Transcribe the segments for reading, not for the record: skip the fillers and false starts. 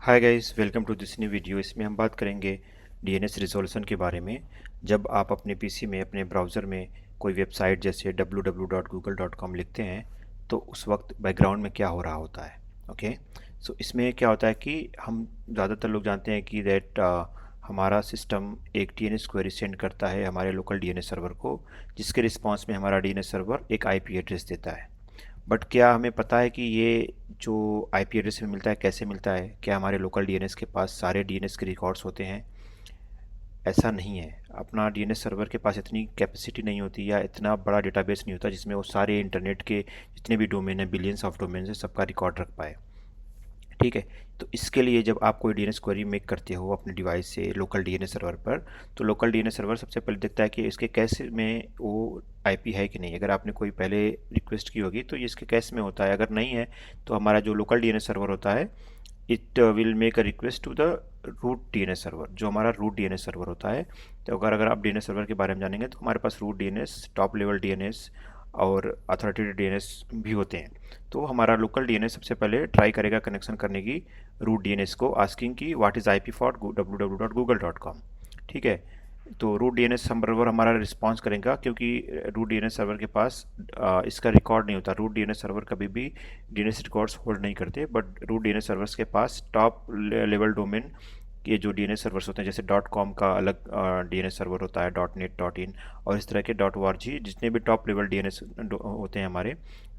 Hi guys, welcome to this new video. इसमें हम बात करेंगे डीएनएस रिजोल्यूशन के बारे में। जब आप अपने पीसी में अपने ब्राउज़र में कोई वेबसाइट जैसे www.google.com लिखते हैं तो उस वक्त बैकग्राउंड में क्या हो रहा होता है। ओके, सो इसमें क्या होता है कि हम ज़्यादातर लोग जानते हैं कि हमारा सिस्टम एक डीएनएस क्वेरी सेंड करता है हमारे लोकल डीएनएस सर्वर को, जिसके रिस्पॉन्स में हमारा डीएनएस सर्वर एक आईपी एड्रेस देता है। बट क्या हमें पता है कि ये जो आईपी एड्रेस में मिलता है कैसे मिलता है? क्या हमारे लोकल डीएनएस के पास सारे डीएनएस के रिकॉर्ड्स होते हैं? ऐसा नहीं है। अपना डीएनएस सर्वर के पास इतनी कैपेसिटी नहीं होती या इतना बड़ा डेटाबेस नहीं होता जिसमें वो सारे इंटरनेट के जितने भी डोमेन हैं, बिलियंस ऑफ डोमेन है, सबका रिकॉर्ड रख पाए। ठीक है, तो इसके लिए जब आप कोई डीएनएस क्वेरी मेक करते हो अपने डिवाइस से लोकल डीएनएस सर्वर पर, तो लोकल डीएनएस सर्वर सबसे पहले देखता है कि इसके कैश में वो आईपी है कि नहीं। अगर आपने कोई पहले रिक्वेस्ट की होगी तो ये इसके कैश में होता है, अगर नहीं है तो हमारा जो लोकल डीएनएस सर्वर होता है it will make a request to the root DNS server, जो हमारा रूट डीएनएस सर्वर होता है। तो अगर आप डीएनएस सर्वर के बारे में जानेंगे तो हमारे पास root DNS, top level DNS और अथॉरिटेटिव डीएनएस भी होते हैं। तो हमारा लोकल डीएनएस सबसे पहले ट्राई करेगा कनेक्शन करने की रूट डीएनएस को, आस्किंग की what is IP for www.google.com। ठीक है, तो रूट डीएनएस सर्वर हमारा रिस्पॉन्स करेगा क्योंकि रूट डीएनएस सर्वर के पास इसका रिकॉर्ड नहीं होता। रूट डीएनएस सर्वर कभी भी डीएनएस रिकॉर्ड्स होल्ड नहीं करते, बट रूट डीएनएस सर्वर्स के पास टॉप लेवल डोमेन के जो डीएनएस सर्वर्स होते हैं, जैसे .com का अलग डीएनएस सर्वर होता है, .net, .in और इस तरह के .org, जितने भी टॉप लेवल डीएनएस होते हैं हमारे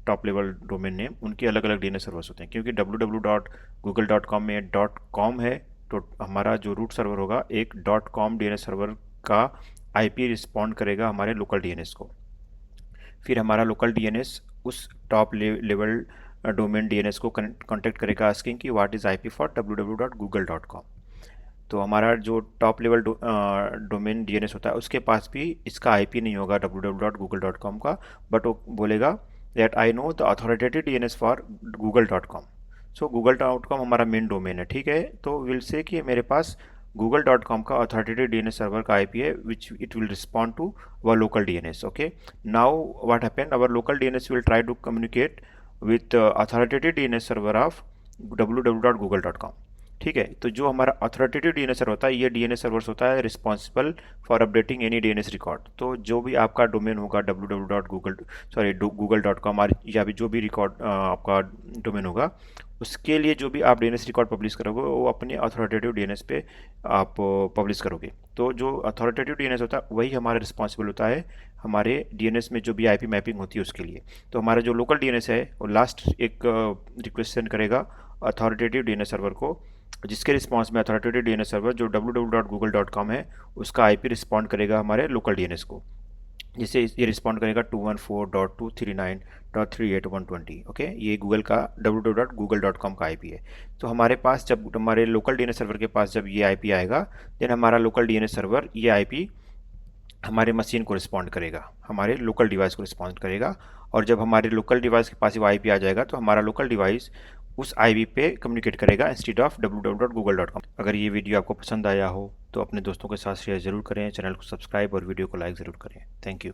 टॉप लेवल डोमेन नेम, उनके अलग अलग डीएनएस सर्वर्स होते हैं। क्योंकि www.google.com में .com है तो हमारा जो रूट सर्वर होगा एक .com डीएनएस सर्वर का आईपी रिस्पॉन्ड करेगा हमारे लोकल डीएनएस को। फिर हमारा लोकल डीएनएस उस टॉप लेवल डोमेन डीएनएस को कांटेक्ट करेगा आस्किंग कि what is IP for www.google.com। तो हमारा जो टॉप लेवल डोमेन डीएनएस होता है उसके पास भी इसका आईपी नहीं होगा www.google.com का, बट वो बोलेगा that I know the authoritative DNS for google.com। So google.com हमारा मेन डोमेन है। ठीक है, तो विल से कि मेरे पास google.com का अथॉरिटेटिव डीएनएस सर्वर का आईपी है which it will respond to our local DNS. Okay, now what happened, our local DNS will try to communicate with authoritative DNS server of www.google.com। ठीक है, तो जो हमारा अथॉरिटेटिव डीएनएस सर्वर होता है, ये डीएनएस सर्वर होता है responsible for updating any DNS record. तो जो भी आपका डोमेन होगा google.com या भी जो भी रिकॉर्ड आपका डोमेन होगा, उसके लिए जो भी आप डीएनएस रिकॉर्ड पब्लिश करोगे वो अपने अथॉरिटेटिव डीएनएस पे आप पब्लिश करोगे। तो जो अथॉरिटेटिव डीएनएस होता है वही हमारा रिस्पॉन्सिबल होता है हमारे डीएनएस में जो भी आईपी मैपिंग होती है उसके लिए। तो हमारा जो लोकल डीएनएस है वो लास्ट एक रिक्वेस्ट सेंड करेगा अथॉरिटेटिव डीएनएस सर्वर को, जिसके रिस्पॉन्स में अथॉरिटेटिव डीएनएस सर्वर जो www.google.com है उसका आईपी रिस्पॉन्ड करेगा हमारे लोकल डीएनएस को, जिसे ये रिस्पॉन्ड करेगा 214.239.38120। ओके, ये गूगल का www.google.com का आईपी है। तो हमारे पास जब हमारे लोकल डीएनएस सर्वर के पास जब ये आईपी आएगा, देन हमारा लोकल डीएनएस सर्वर ये आईपी हमारे मशीन को रिस्पॉन्ड करेगा, हमारे लोकल डिवाइस को रिस्पॉन्ड करेगा। और जब हमारे लोकल डिवाइस के पास वो आईपी आ जाएगा तो हमारा लोकल डिवाइस उस आईपी पे कम्युनिकेट करेगा इंस्टेड ऑफ www.google.com। अगर ये वीडियो आपको पसंद आया हो तो अपने दोस्तों के साथ शेयर ज़रूर करें, चैनल को सब्सक्राइब और वीडियो को लाइक ज़रूर करें। Thank you.